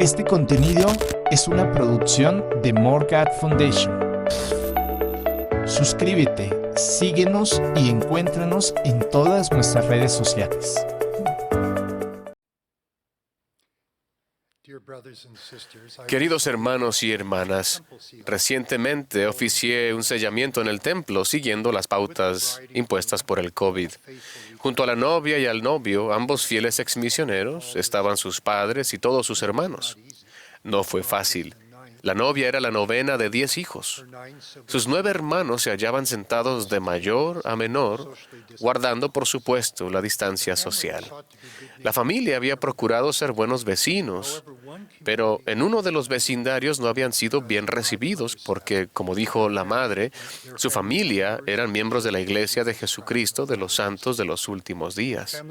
Este contenido es una producción de More God Foundation. Suscríbete, síguenos y encuéntranos en todas nuestras redes sociales. Queridos hermanos y hermanas, recientemente oficié un sellamiento en el templo siguiendo las pautas impuestas por el COVID. Junto a la novia y al novio, ambos fieles exmisioneros, estaban sus padres y todos sus hermanos. No fue fácil. La novia era la novena de 10 hijos. Sus 9 hermanos se hallaban sentados de mayor a menor, guardando, por supuesto, la distancia social. La familia había procurado ser buenos vecinos, pero en uno de los vecindarios no habían sido bien recibidos porque, como dijo la madre, su familia eran miembros de la Iglesia de Jesucristo de los Santos de los Últimos Días.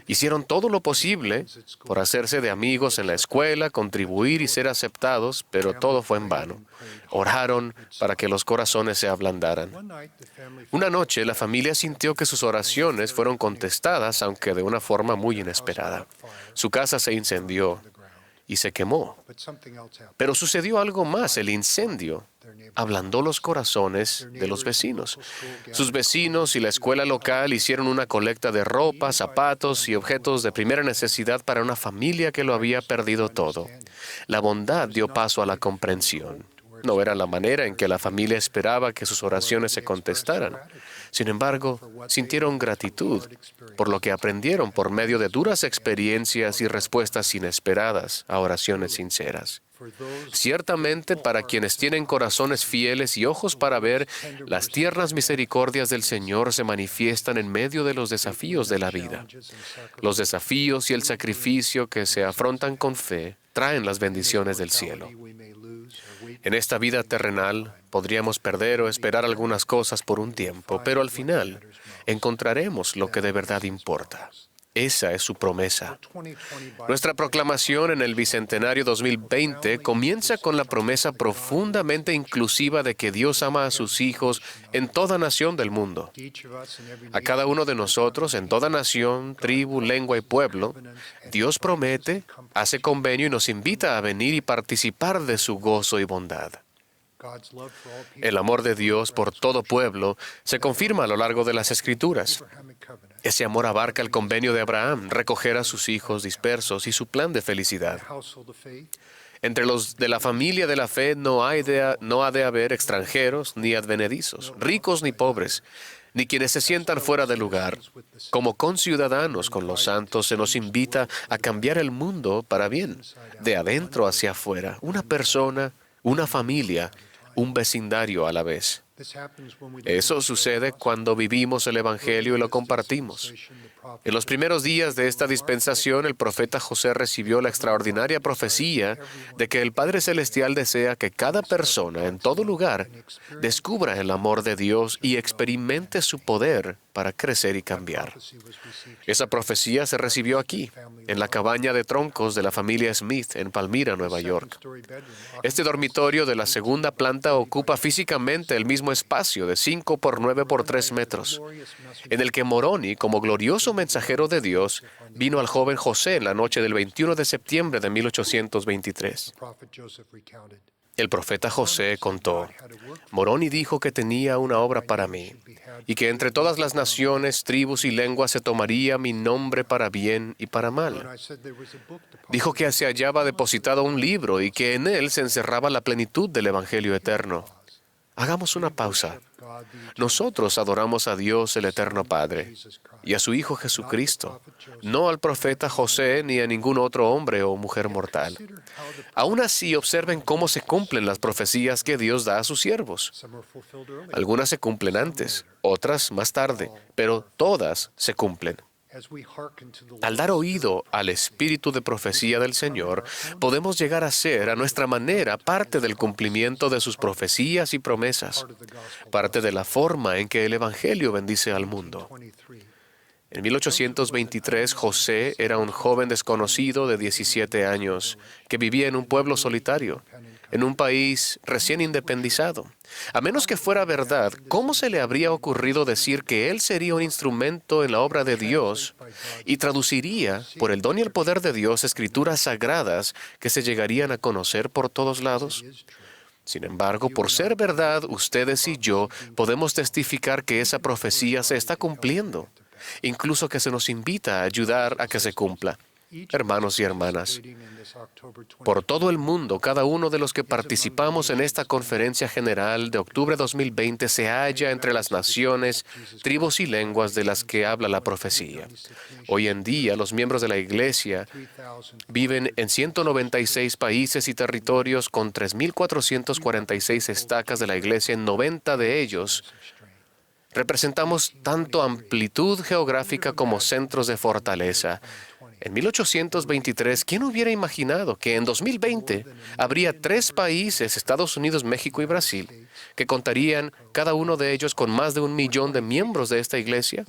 Hicieron todo lo posible por hacerse de amigos en la escuela, contribuir y ser aceptados, pero todo fue en vano. Oraron para que los corazones se ablandaran. Una noche, la familia sintió que sus oraciones fueron contestadas, aunque de una forma muy inesperada. Su casa se incendió y se quemó. Pero sucedió algo más. El incendio ablandó los corazones de los vecinos. Sus vecinos y la escuela local hicieron una colecta de ropa, zapatos y objetos de primera necesidad para una familia que lo había perdido todo. La bondad dio paso a la comprensión. No era la manera en que la familia esperaba que sus oraciones se contestaran. Sin embargo, sintieron gratitud por lo que aprendieron por medio de duras experiencias y respuestas inesperadas a oraciones sinceras. Ciertamente, para quienes tienen corazones fieles y ojos para ver, las tiernas misericordias del Señor se manifiestan en medio de los desafíos de la vida. Los desafíos y el sacrificio que se afrontan con fe traen las bendiciones del cielo. En esta vida terrenal podríamos perder o esperar algunas cosas por un tiempo, pero al final encontraremos lo que de verdad importa. Esa es su promesa. Nuestra proclamación en el Bicentenario 2020 comienza con la promesa profundamente inclusiva de que Dios ama a sus hijos en toda nación del mundo. A cada uno de nosotros, en toda nación, tribu, lengua y pueblo, Dios promete, hace convenio y nos invita a venir y participar de su gozo y bondad. El amor de Dios por todo pueblo se confirma a lo largo de las Escrituras. Ese amor abarca el convenio de Abraham, recoger a sus hijos dispersos y su plan de felicidad. Entre los de la familia de la fe no ha de haber extranjeros ni advenedizos, ricos ni pobres, ni quienes se sientan fuera de lugar. Como conciudadanos con los santos se nos invita a cambiar el mundo para bien, de adentro hacia afuera, una persona, una familia, un vecindario a la vez. Eso sucede cuando vivimos el Evangelio y lo compartimos. En los primeros días de esta dispensación, el profeta José recibió la extraordinaria profecía de que el Padre Celestial desea que cada persona en todo lugar descubra el amor de Dios y experimente su poder para crecer y cambiar. Esa profecía se recibió aquí, en la cabaña de troncos de la familia Smith en Palmyra, Nueva York. Este dormitorio de la segunda planta ocupa físicamente el mismo espacio de 5 por 9 por 3 metros, en el que Moroni, como glorioso mensajero de Dios, vino al joven José en la noche del 21 de septiembre de 1823. El profeta José contó: Moroni dijo que tenía una obra para mí, y que entre todas las naciones, tribus y lenguas se tomaría mi nombre para bien y para mal. Dijo que se hallaba depositado un libro y que en él se encerraba la plenitud del Evangelio eterno. Hagamos una pausa. Nosotros adoramos a Dios el Eterno Padre y a su Hijo Jesucristo, no al profeta José ni a ningún otro hombre o mujer mortal. Aún así, observen cómo se cumplen las profecías que Dios da a sus siervos. Algunas se cumplen antes, otras más tarde, pero todas se cumplen. Al dar oído al espíritu de profecía del Señor, podemos llegar a ser, a nuestra manera, parte del cumplimiento de sus profecías y promesas, parte de la forma en que el Evangelio bendice al mundo. En 1823, José era un joven desconocido de 17 años que vivía en un pueblo solitario, en un país recién independizado. A menos que fuera verdad, ¿cómo se le habría ocurrido decir que él sería un instrumento en la obra de Dios y traduciría, por el don y el poder de Dios, escrituras sagradas que se llegarían a conocer por todos lados? Sin embargo, por ser verdad, ustedes y yo podemos testificar que esa profecía se está cumpliendo, incluso que se nos invita a ayudar a que se cumpla. Hermanos y hermanas, por todo el mundo, cada uno de los que participamos en esta conferencia general de octubre de 2020 se halla entre las naciones, tribus y lenguas de las que habla la profecía. Hoy en día, los miembros de la Iglesia viven en 196 países y territorios con 3.446 estacas de la Iglesia en 90 de ellos. Representamos tanto amplitud geográfica como centros de fortaleza. En 1823, ¿quién hubiera imaginado que en 2020 habría 3 países, Estados Unidos, México y Brasil, que contarían cada uno de ellos con más de 1 millón de miembros de esta iglesia?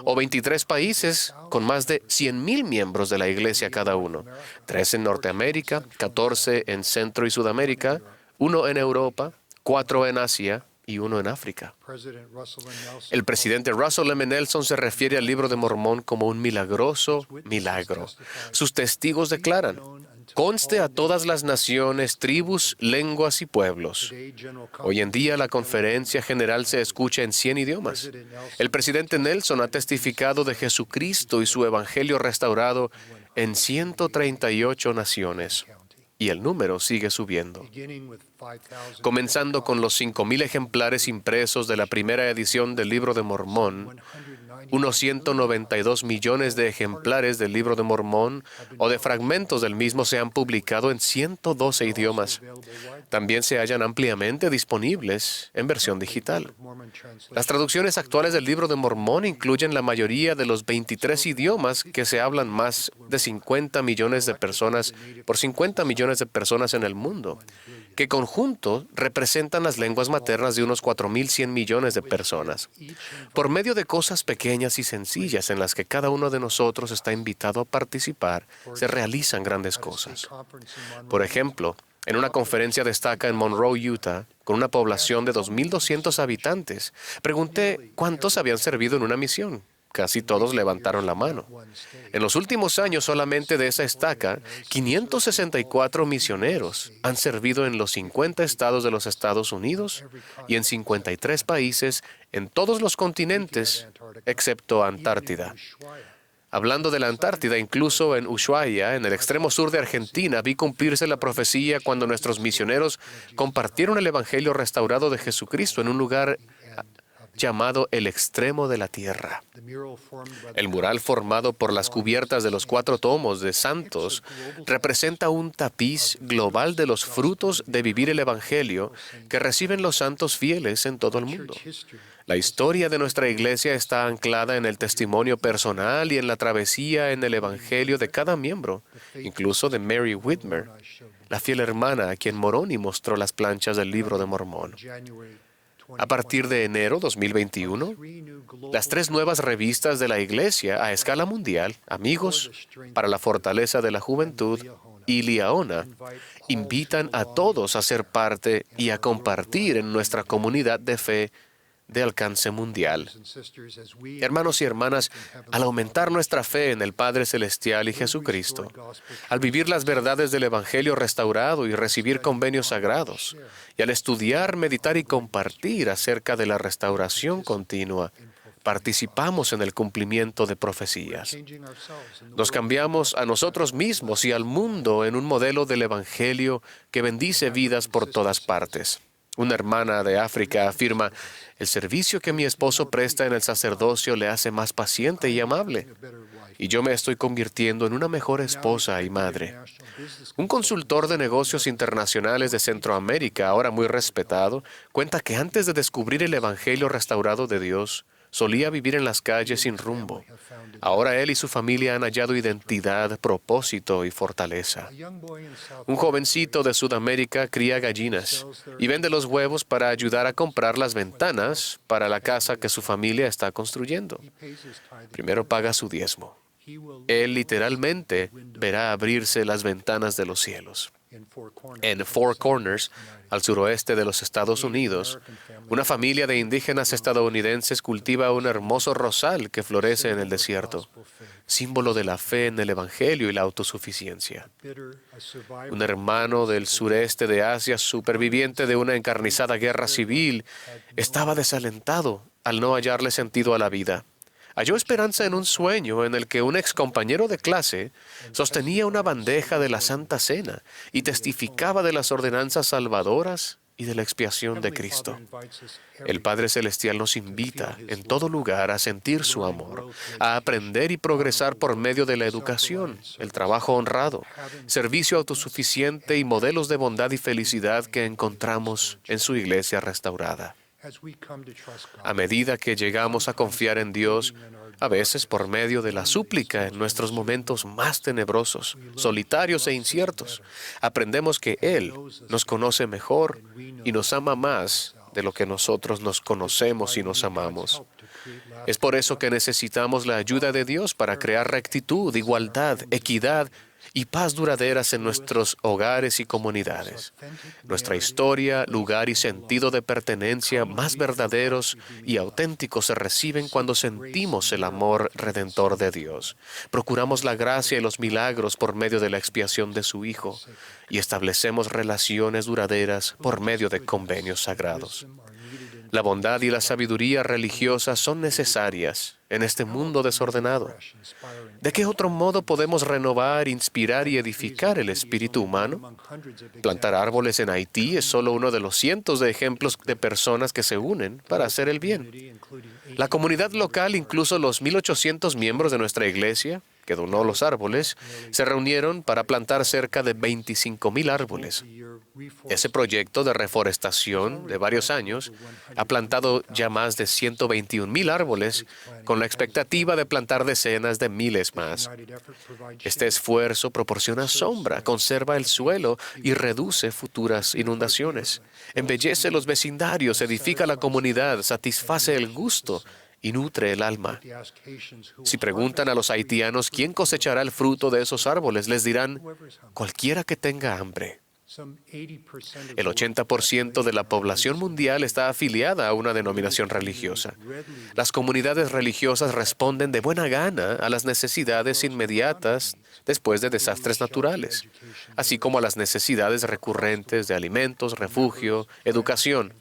O 23 países con más de 100,000 miembros de la iglesia cada uno. 3 en Norteamérica, 14 en Centro y Sudamérica, 1 en Europa, 4 en Asia y 1 en África. El presidente Russell M. Nelson se refiere al Libro de Mormón como un milagroso milagro. Sus testigos declaran: conste a todas las naciones, tribus, lenguas y pueblos. Hoy en día la conferencia general se escucha en 100 idiomas. El presidente Nelson ha testificado de Jesucristo y su evangelio restaurado en 138 naciones. Y el número sigue subiendo. Comenzando con los 5,000 ejemplares impresos de la primera edición del Libro de Mormón, unos 192 millones de ejemplares del Libro de Mormón o de fragmentos del mismo se han publicado en 112 idiomas. También se hallan ampliamente disponibles en versión digital. Las traducciones actuales del Libro de Mormón incluyen la mayoría de los 23 idiomas que se hablan más de 50 millones de personas por 50 millones de personas en el mundo, que conjunto representan las lenguas maternas de unos 4,100 millones de personas. Por medio de cosas pequeñas y sencillas en las que cada uno de nosotros está invitado a participar, se realizan grandes cosas. Por ejemplo, en una conferencia de estaca en Monroe, Utah, con una población de 2,200 habitantes, pregunté cuántos habían servido en una misión. Casi todos levantaron la mano. En los últimos años, solamente de esa estaca, 564 misioneros han servido en los 50 estados de los Estados Unidos y en 53 países en todos los continentes, excepto Antártida. Hablando de la Antártida, incluso en Ushuaia, en el extremo sur de Argentina, vi cumplirse la profecía cuando nuestros misioneros compartieron el Evangelio restaurado de Jesucristo en un lugar llamado el extremo de la tierra. El mural formado por las cubiertas de los 4 tomos de Santos representa un tapiz global de los frutos de vivir el Evangelio que reciben los santos fieles en todo el mundo. La historia de nuestra iglesia está anclada en el testimonio personal y en la travesía en el Evangelio de cada miembro, incluso de Mary Whitmer, la fiel hermana a quien Moroni mostró las planchas del Libro de Mormón. A partir de enero 2021, las 3 nuevas revistas de la Iglesia a escala mundial, Amigos para la Fortaleza de la Juventud y Liaona, invitan a todos a ser parte y a compartir en nuestra comunidad de fe de alcance mundial. Hermanos y hermanas, al aumentar nuestra fe en el Padre Celestial y Jesucristo, al vivir las verdades del Evangelio restaurado y recibir convenios sagrados, y al estudiar, meditar y compartir acerca de la restauración continua, participamos en el cumplimiento de profecías. Nos cambiamos a nosotros mismos y al mundo en un modelo del Evangelio que bendice vidas por todas partes. Una hermana de África afirma: el servicio que mi esposo presta en el sacerdocio le hace más paciente y amable, y yo me estoy convirtiendo en una mejor esposa y madre. Un consultor de negocios internacionales de Centroamérica, ahora muy respetado, cuenta que antes de descubrir el Evangelio restaurado de Dios, solía vivir en las calles sin rumbo. Ahora él y su familia han hallado identidad, propósito y fortaleza. Un jovencito de Sudamérica cría gallinas y vende los huevos para ayudar a comprar las ventanas para la casa que su familia está construyendo. Primero paga su diezmo. Él literalmente verá abrirse las ventanas de los cielos. En Four Corners, al suroeste de los Estados Unidos, una familia de indígenas estadounidenses cultiva un hermoso rosal que florece en el desierto, símbolo de la fe en el Evangelio y la autosuficiencia. Un hermano del sureste de Asia, superviviente de una encarnizada guerra civil, estaba desalentado al no hallarle sentido a la vida. Halló esperanza en un sueño en el que un excompañero de clase sostenía una bandeja de la Santa Cena y testificaba de las ordenanzas salvadoras y de la expiación de Cristo. El Padre Celestial nos invita en todo lugar a sentir su amor, a aprender y progresar por medio de la educación, el trabajo honrado, servicio autosuficiente y modelos de bondad y felicidad que encontramos en su iglesia restaurada. A medida que llegamos a confiar en Dios, a veces por medio de la súplica en nuestros momentos más tenebrosos, solitarios e inciertos, aprendemos que Él nos conoce mejor y nos ama más de lo que nosotros nos conocemos y nos amamos. Es por eso que necesitamos la ayuda de Dios para crear rectitud, igualdad, equidad y paz duraderas en nuestros hogares y comunidades. Nuestra historia, lugar y sentido de pertenencia más verdaderos y auténticos se reciben cuando sentimos el amor redentor de Dios. Procuramos la gracia y los milagros por medio de la expiación de su Hijo y establecemos relaciones duraderas por medio de convenios sagrados. La bondad y la sabiduría religiosa son necesarias en este mundo desordenado. ¿De qué otro modo podemos renovar, inspirar y edificar el espíritu humano? Plantar árboles en Haití es solo uno de los cientos de ejemplos de personas que se unen para hacer el bien. La comunidad local, incluso los 1,800 miembros de nuestra iglesia, que donó los árboles, se reunieron para plantar cerca de 25,000 árboles. Ese proyecto de reforestación de varios años ha plantado ya más de 121,000 árboles con la expectativa de plantar decenas de miles más. Este esfuerzo proporciona sombra, conserva el suelo y reduce futuras inundaciones. Embellece los vecindarios, edifica la comunidad, satisface el gusto y nutre el alma. Si preguntan a los haitianos quién cosechará el fruto de esos árboles, les dirán, cualquiera que tenga hambre. El 80% de la población mundial está afiliada a una denominación religiosa. Las comunidades religiosas responden de buena gana a las necesidades inmediatas después de desastres naturales, así como a las necesidades recurrentes de alimentos, refugio, educación.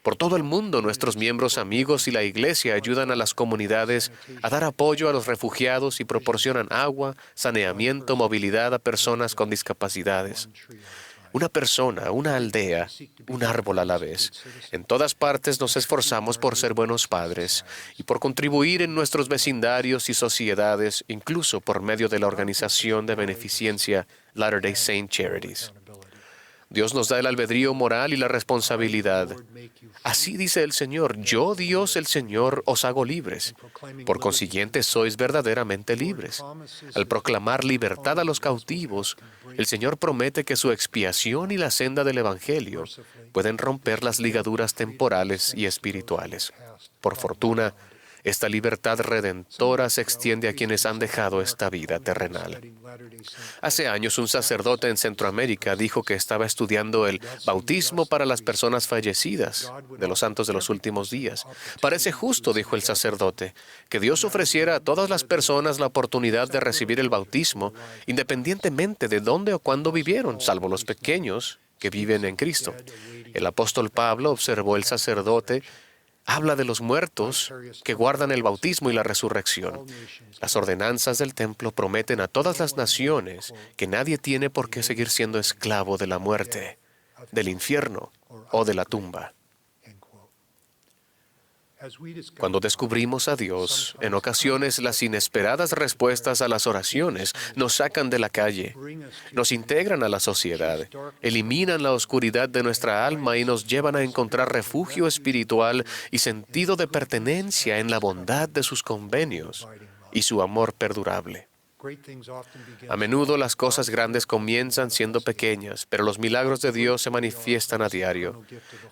Por todo el mundo, nuestros miembros amigos y la Iglesia ayudan a las comunidades a dar apoyo a los refugiados y proporcionan agua, saneamiento, movilidad a personas con discapacidades. Una persona, una aldea, un árbol a la vez. En todas partes nos esforzamos por ser buenos padres y por contribuir en nuestros vecindarios y sociedades, incluso por medio de la organización de beneficencia Latter-day Saint Charities. Dios nos da el albedrío moral y la responsabilidad. Así dice el Señor, yo, Dios el Señor, os hago libres. Por consiguiente, sois verdaderamente libres. Al proclamar libertad a los cautivos, el Señor promete que su expiación y la senda del Evangelio pueden romper las ligaduras temporales y espirituales. Por fortuna, esta libertad redentora se extiende a quienes han dejado esta vida terrenal. Hace años, un sacerdote en Centroamérica dijo que estaba estudiando el bautismo para las personas fallecidas de los santos de los últimos días. Parece justo, dijo el sacerdote, que Dios ofreciera a todas las personas la oportunidad de recibir el bautismo, independientemente de dónde o cuándo vivieron, salvo los pequeños que viven en Cristo. El apóstol Pablo observó el sacerdote. Habla de los muertos que guardan el bautismo y la resurrección. Las ordenanzas del templo prometen a todas las naciones que nadie tiene por qué seguir siendo esclavo de la muerte, del infierno o de la tumba. Cuando descubrimos a Dios, en ocasiones las inesperadas respuestas a las oraciones nos sacan de la calle, nos integran a la sociedad, eliminan la oscuridad de nuestra alma y nos llevan a encontrar refugio espiritual y sentido de pertenencia en la bondad de sus convenios y su amor perdurable. A menudo las cosas grandes comienzan siendo pequeñas, pero los milagros de Dios se manifiestan a diario.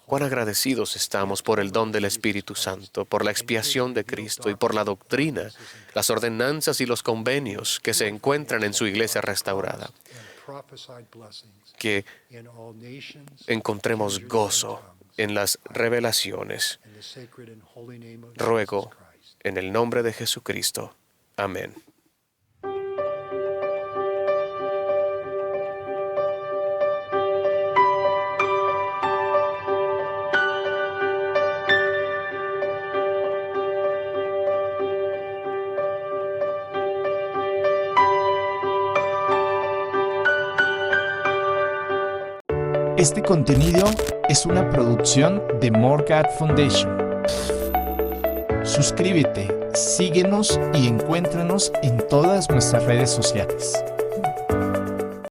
Cuán agradecidos estamos por el don del Espíritu Santo, por la expiación de Cristo y por la doctrina, las ordenanzas y los convenios que se encuentran en su iglesia restaurada. Que encontremos gozo en las revelaciones. Ruego en el nombre de Jesucristo. Amén. Este contenido es una producción de More God Foundation. Suscríbete, síguenos y encuéntranos en todas nuestras redes sociales.